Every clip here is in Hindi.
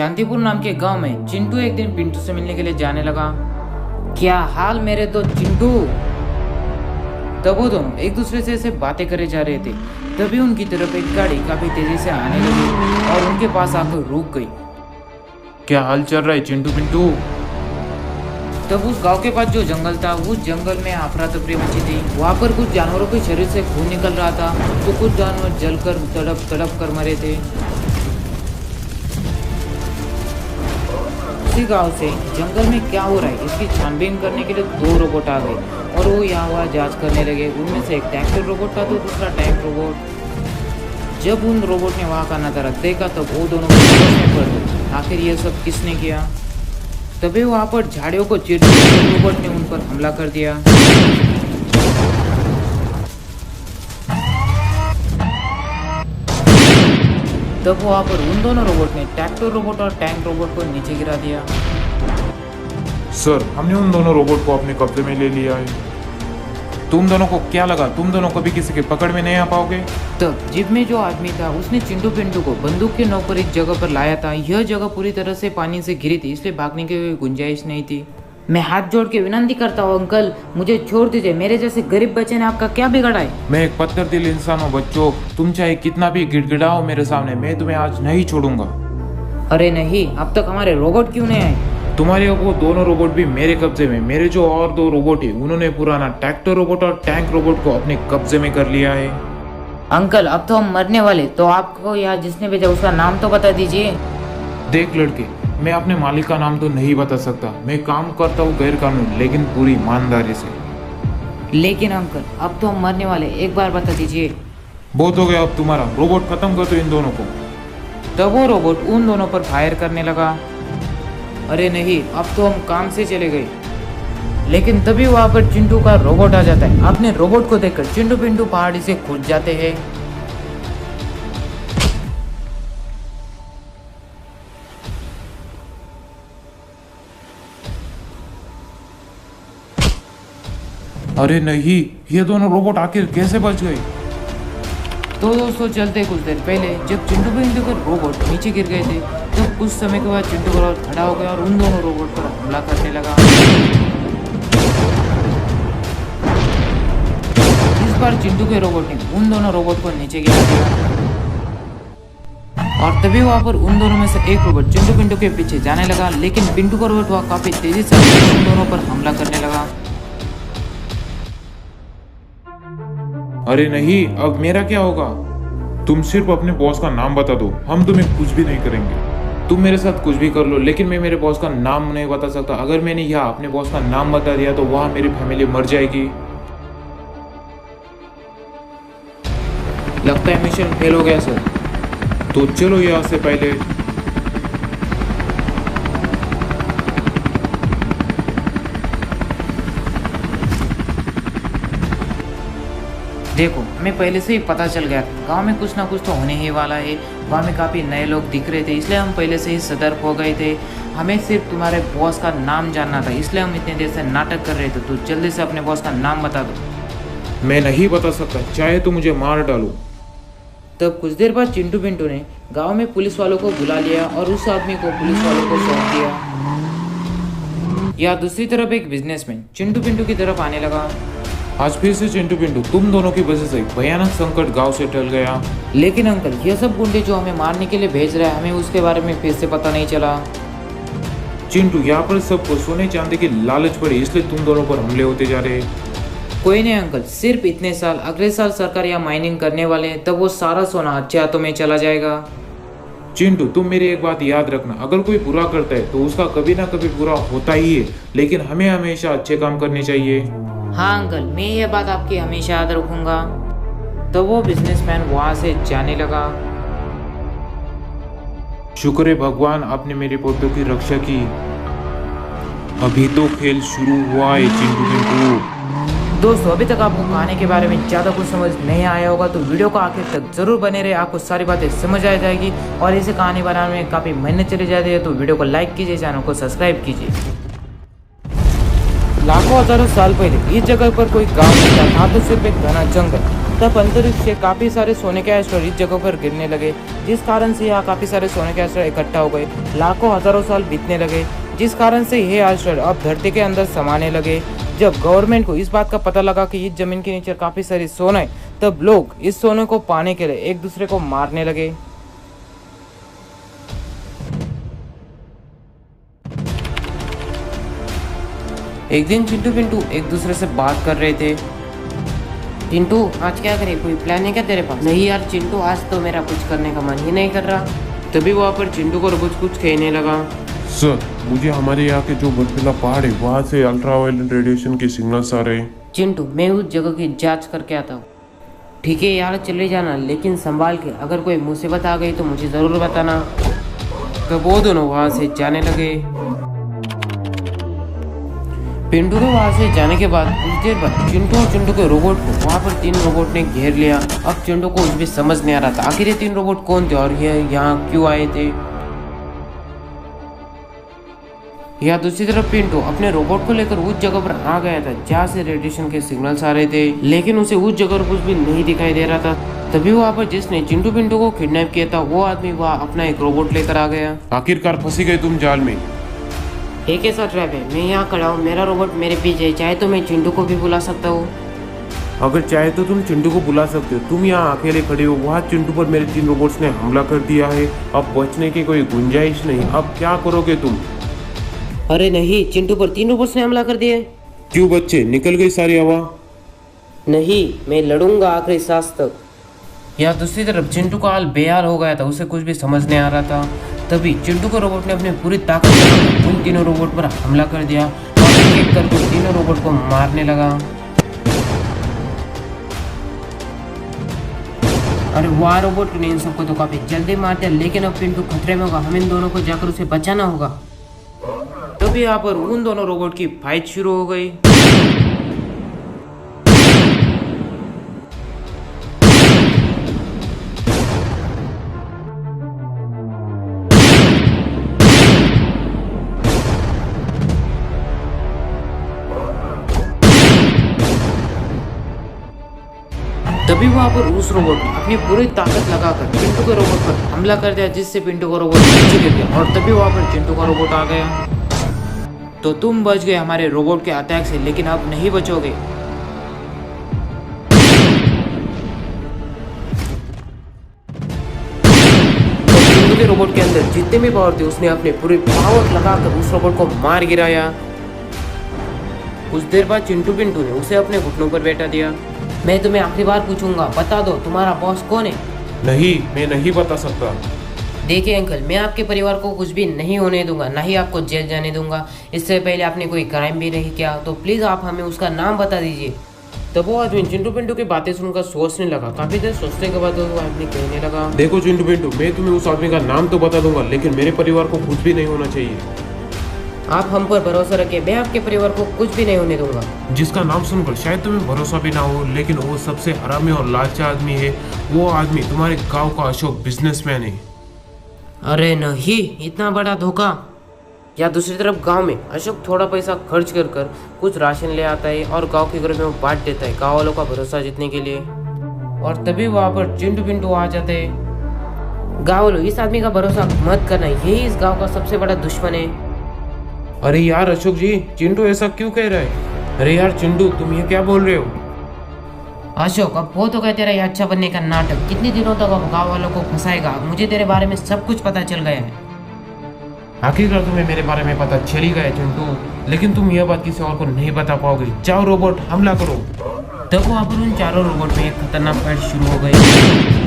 शांतिपुर नाम के गांव में चिंटू एक दिन पिंटू से मिलने के लिए जाने लगा। क्या हाल मेरे दो चिंटू। तब वो दोनों एक दूसरे से ऐसे बातें करे जा रहे थे, तभी उनकी तरफ एक गाड़ी काफी तेजी से आने लगी और उनके पास आकर रुक गई। क्या हाल चल रहा है चिंटू पिंटू? तब उस गांव के पास जो जंगल था, उस जंगल में अफरा तफरी मची थी। वहाँ पर कुछ जानवरों के शरीर से खून निकल रहा था, तो कुछ जानवर जलकर तड़प तड़प कर मरे थे। उसी गांव से जंगल में क्या हो रहा है इसकी छानबीन करने के लिए दो रोबोट आ गए और वो यहाँ वहाँ जांच करने लगे। उनमें से एक ट्रैक्टर रोबोट था तो दूसरा टैंक रोबोट। जब उन रोबोट ने वहाँ का नजारा देखा तब वो दोनों में पड़ गए, आखिर ये सब किसने किया। तभी वहाँ पर झाड़ियों को चीरते रोबोट ने उन पर हमला कर दिया। तब वहाँ पर उन दोनों रोबोट ने ट्रैक्टर रोबोट और टैंक रोबोट को नीचे गिरा दिया। सर, हमने उन दोनों रोबोट को अपने कब्जे में ले लिया है। तुम दोनों को क्या लगा तुम दोनों कभी किसी के पकड़ में नहीं आ पाओगे? तब जीप में जो आदमी था उसने चिंटू पिंटू को बंदूक के नोक पर एक जगह पर लाया था। यह जगह पूरी तरह से पानी से घिरी थी, इसलिए भागने की कोई गुंजाइश नहीं थी। मैं हाथ जोड़ के विनती करता हूँ अंकल, मुझे छोड़ दीजिए। मेरे जैसे गरीब बच्चे ने आपका क्या बिगाड़ा है? मैं एक पत्थर दिल इंसान हूँ बच्चों, तुम चाहे कितना भी गिड़गिड़ाओ मेरे सामने, मैं तुम्हें आज नहीं छोड़ूंगा। अरे नहीं, अब तक हमारे रोबोट क्यों नहीं आए? तुम्हारे वो दोनों रोबोट भी मेरे कब्जे में। मेरे जो और दो रोबोट है उन्होंने पुराना ट्रैक्टर रोबोट और टैंक रोबोट को अपने कब्जे में कर लिया है। अंकल, अब तो हम मरने वाले, तो आपको यहाँ जिसने भेजा उसका नाम तो बता दीजिए। देख लड़के, मैं अपने मालिक का नाम तो नहीं बता सकता। मैं काम करता हूँ गैर कानून, लेकिन पूरी ईमानदारी से। लेकिन अंकल, अब तो हम मरने वाले, एक बार बता दीजिए। बहुत हो गया अब तुम्हारा, रोबोट खत्म कर दो इन दोनों को। तब वो रोबोट उन दोनों पर फायर करने लगा। अरे नहीं, अब तो हम काम से चले गए। लेकिन तभी वहाँ पर चिंटू का रोबोट आ जाता है। अपने रोबोट को देखकर चिंटू पिंटू पहाड़ी से कूद जाते हैं। अरे नहीं, ये दोनों रोबोट आखिर कैसे बच गए? तो दोस्तों, चलते कुछ देर पहले जब चिंटू पिंटू के रोबोट नीचे गिर गए थे, तो कुछ समय के बाद चिंटू का रोबोट खड़ा हो गया और उन दोनों रोबोट पर हमला करने लगा। इस बार चिंटू के रोबोट ने उन दोनों रोबोट को नीचे गिरा दिया और तभी वहाँ पर उन दोनों में से एक रोबोट चिंटू पिंटू के पीछे जाने लगा, लेकिन पिंटू का रोबोट वहाँ काफी तेजी से उन दोनों पर हमला करने लगा। अरे नहीं, अब मेरा क्या होगा? तुम सिर्फ अपने बॉस का नाम बता दो, हम तुम्हें कुछ भी नहीं करेंगे। तुम मेरे साथ कुछ भी कर लो, लेकिन मैं मेरे बॉस का नाम नहीं बता सकता। अगर मैंने यहाँ अपने बॉस का नाम बता दिया तो वहाँ मेरी फैमिली मर जाएगी। लगता है मिशन फेल हो गया सर। तो चलो यहाँ से पहले। देखो, हमें पहले से ही पता चल गया था गांव में कुछ ना कुछ तो होने ही वाला है। गांव में काफ़ी नए लोग दिख रहे थे, इसलिए हम पहले से ही सतर्क हो गए थे। हमें सिर्फ तुम्हारे बॉस का नाम जानना था, इसलिए हम इतने देर से नाटक कर रहे थे। तो जल्दी से अपने बॉस का नाम बता दो। मैं नहीं बता सकता, चाहे तो मुझे मार डालो। तब कुछ देर बाद चिंटू पिंटू ने गाँव में पुलिस वालों को बुला लिया और उस आदमी को पुलिस वालों को सौंप दिया। या दूसरी तरफ एक बिजनेसमैन चिंटू पिंटू की तरफ आने लगा। आज फिर से चिंटू पिंटू, तुम दोनों की वजह से भयानक संकट गांव से टल गया। लेकिन अंकल, ये सब गुंडे जो हमें मारने के लिए भेज रहे हैं, हमें उसके बारे में फिर से पता नहीं चला। चिंटू, यहाँ पर सबको सोने चांदी की लालच पड़ी, इसलिए तुम दोनों पर हमले होते जा रहे हैं। कोई नहीं अंकल, सिर्फ इतने साल, अगले साल सरकार यहाँ माइनिंग करने वाले हैं, तब वो सारा सोना अच्छे हाथों में चला जाएगा। चिंटू, तुम मेरी एक बात याद रखना, अगर कोई बुरा करता है तो उसका कभी ना कभी बुरा होता ही है, लेकिन हमें हमेशा अच्छे काम करने चाहिए। हाँ अंकल, मैं ये बात आपकी हमेशा याद रखूंगा। तो वो बिजनेसमैन वहाँ से जाने लगा। शुक्र है भगवान, आपने मेरे पोतों की रक्षा की। अभी तो खेल शुरू हुआ है चिंटू पिंटू। दोस्तों, अभी तक आपको कहानी के बारे में ज़्यादा कुछ समझ नहीं आया होगा तो वीडियो को आखिर तक जरूर बने रहे, आपको सारी बातें समझ आ जाएगी। और इसे कहानी बनाने में काफ़ी मेहनत चली जाती है, तो वीडियो को लाइक कीजिए, चैनल को सब्सक्राइब कीजिए। लाखों हजारों साल पहले इस जगह पर कोई गांव नहीं था, तो सिर्फ एक घना जंगल। तब अंतरिक्ष से काफी सारे सोने के एस्ट्रॉइड इस जगह पर गिरने लगे, जिस कारण से यहाँ काफी सारे सोने के एस्ट्रॉइड इकट्ठा हो गए। लाखों हजारों साल बीतने लगे, जिस कारण से ये एस्ट्रॉइड अब धरती के अंदर समाने लगे। जब गवर्नमेंट को इस बात का पता लगा कि इस जमीन के नीचे काफी सारी सोना है, तब लोग इस सोने को पाने के लिए एक दूसरे को मारने लगे। एक दिन चिंटू पिंटू एक दूसरे से बात कर रहे थे। चिंटू, आज क्या करें, कोई प्लान है क्या तेरे पास? नहीं यार चिंटू, आज तो मेरा कुछ करने का मन ही नहीं कर रहा। तभी वहाँ पर चिंटू को रोबोट कुछ कहने लगा। सर, मुझे हमारे यहाँ के जो बर्फीला पहाड़ है वहाँ से अल्ट्रावायलेट रेडिएशन के सिग्नल्स आ रहे हैं। चिंटू, मैं उस जगह की जांच करके आता हूँ। ठीक है यार, चले जाना, लेकिन संभाल के। अगर कोई मुसीबत आ गई तो मुझे ज़रूर बताना। तो वो दोनों वहाँ से जाने लगे। पिंटू के वहाँ से जाने के बाद कुछ देर बाद चिंटू और चिंटू के रोबोट को वहाँ पर 3 रोबोट ने घेर लिया। अब चिंटू को कुछ भी समझ नहीं आ रहा था आखिर ये 3 रोबोट कौन थे और ये यहाँ क्यों आए थे। या दूसरी तरफ पिंटू अपने रोबोट को लेकर उस जगह पर आ गया था जहाँ से रेडिएशन के सिग्नल्स आ रहे थे, लेकिन उसे उस जगह पर कुछ भी नहीं दिखाई दे रहा था। तभी वहाँ पर जिसने चिंटू पिंटू को किडनैप किया था वो आदमी वहाँ अपना एक रोबोट लेकर आ गया। आखिरकार फंसी गए तुम जाल में। एक ऐसा ट्रैप है, मैं यहाँ खड़ा हूँ, मेरा रोबोट मेरे पीछे है, चाहे तो मैं चिंटू को भी बुला सकता हूँ। अगर चाहे तो तुम चिंटू को बुला सकते हो। तुम यहाँ अकेले खड़े हो, वहाँ चिंटू पर मेरे 3 रोबोट्स ने हमला कर दिया है। अब बचने की कोई गुंजाइश नहीं। अब क्या करोगे तुम? अरे नहीं, चिंटू पर 3 रोबोट्स ने हमला कर दिया। क्यों बच्चे, निकल गई सारी हवा? नहीं, मैं लड़ूंगा आखिरी सांस तक। या दूसरी तरफ चिंटू का हाल बेहाल हो गया था, उसे कुछ भी समझ नहीं आ रहा था। तभी चिंटू के रोबोट ने अपनी पूरी ताकत लगाकर उन 3 रोबोट पर हमला कर दिया और एक करके 3 रोबोट को मारने लगा। अरे वाह, रोबोट ने इन सबको तो काफी जल्दी मार दिया, लेकिन अब पिंटू खतरे में होगा। हम इन दोनों को जाकर उसे बचाना होगा। तभी यहाँ पर उन दोनों रोबोट की फाइट शुरू हो गई। तभी वहाँ पर उस रोबोट ने अपनी पूरी ताकत लगाकर पिंटू के रोबोट पर हमला कर दिया, जिससे पिंटू का रोबोट नीचे गिर गया और तभी वहाँ पर चिंटू का रोबोट आ गया। तो तुम बच गए हमारे रोबोट के अटैक से, लेकिन अब नहीं बचोगे। तो चिंटू के रोबोट के अंदर जितने भी पावर थे उसने अपने पूरी पावर लगाकर उस रोबोट को मार गिराया। कुछ देर बाद चिंटू पिंटू ने उसे अपने घुटनों पर बैठा दिया। मैं तुम्हें आखिरी बार पूछूंगा, बता दो तुम्हारा बॉस कौन है? नहीं, मैं नहीं बता सकता। देखिए अंकल, मैं आपके परिवार को कुछ भी नहीं होने दूंगा, ना ही आपको जेल जाने दूंगा। इससे पहले आपने कोई क्राइम भी नहीं किया, तो प्लीज आप हमें उसका नाम बता दीजिए। तब वो आदमी चिंटू पिंटू की बातें सुनकर सोचने लगा। काफी देर सोचने के बाद वो आदमी कहने लगा, देखो चिंटू पिंटू, मैं तुम्हें उस आदमी का नाम तो बता दूंगा, लेकिन मेरे परिवार को कुछ भी नहीं होना चाहिए। आप हम पर भरोसा रखिए, मैं आपके परिवार को कुछ भी नहीं होने दूंगा। जिसका नाम सुनकर शायद तुम्हें भरोसा भी ना हो, लेकिन वो सबसे हरामी और लालची आदमी है। वो आदमी तुम्हारे गांव का अशोक बिजनेसमैन है। अरे नहीं, इतना बड़ा धोखा। या दूसरी तरफ गांव में अशोक थोड़ा पैसा खर्च कर कर कुछ राशन ले आता है और गांव के घर में वो बांट देता है गांव वालों का भरोसा जीतने के लिए। और तभी वहाँ पर चिंटू पिंटू आ जाते हैं। गांव वालों, इस आदमी का भरोसा मत करना, यही इस गांव का सबसे बड़ा दुश्मन है। अरे यार अशोक जी, चिंटू ऐसा क्यों कह रहा है? अरे यार चिंटू, तुम ये क्या बोल रहे हो? अशोक, अब वो तो कहते रहे अच्छा बनने का नाटक। कितने दिनों तक अब गाँव वालों को फंसाएगा? मुझे तेरे बारे में सब कुछ पता चल गया है। आखिरकार तुम्हें मेरे बारे में पता चल ही गया चिंटू, लेकिन तुम यह बात किसी और को नहीं बता पाओगे। जाओ रोबोट, हमला करो। तब वहाँ पर उन चारों रोबोट में एक खतरनाक फाइट शुरू हो गई।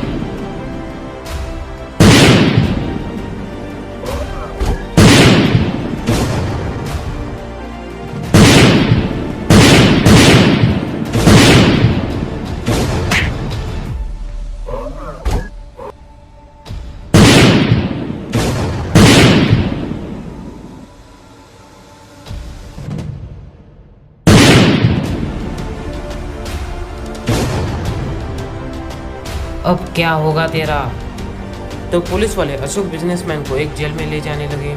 अब क्या होगा तेरा? तो पुलिस वाले अशोक बिजनेसमैन को एक जेल में ले जाने लगे।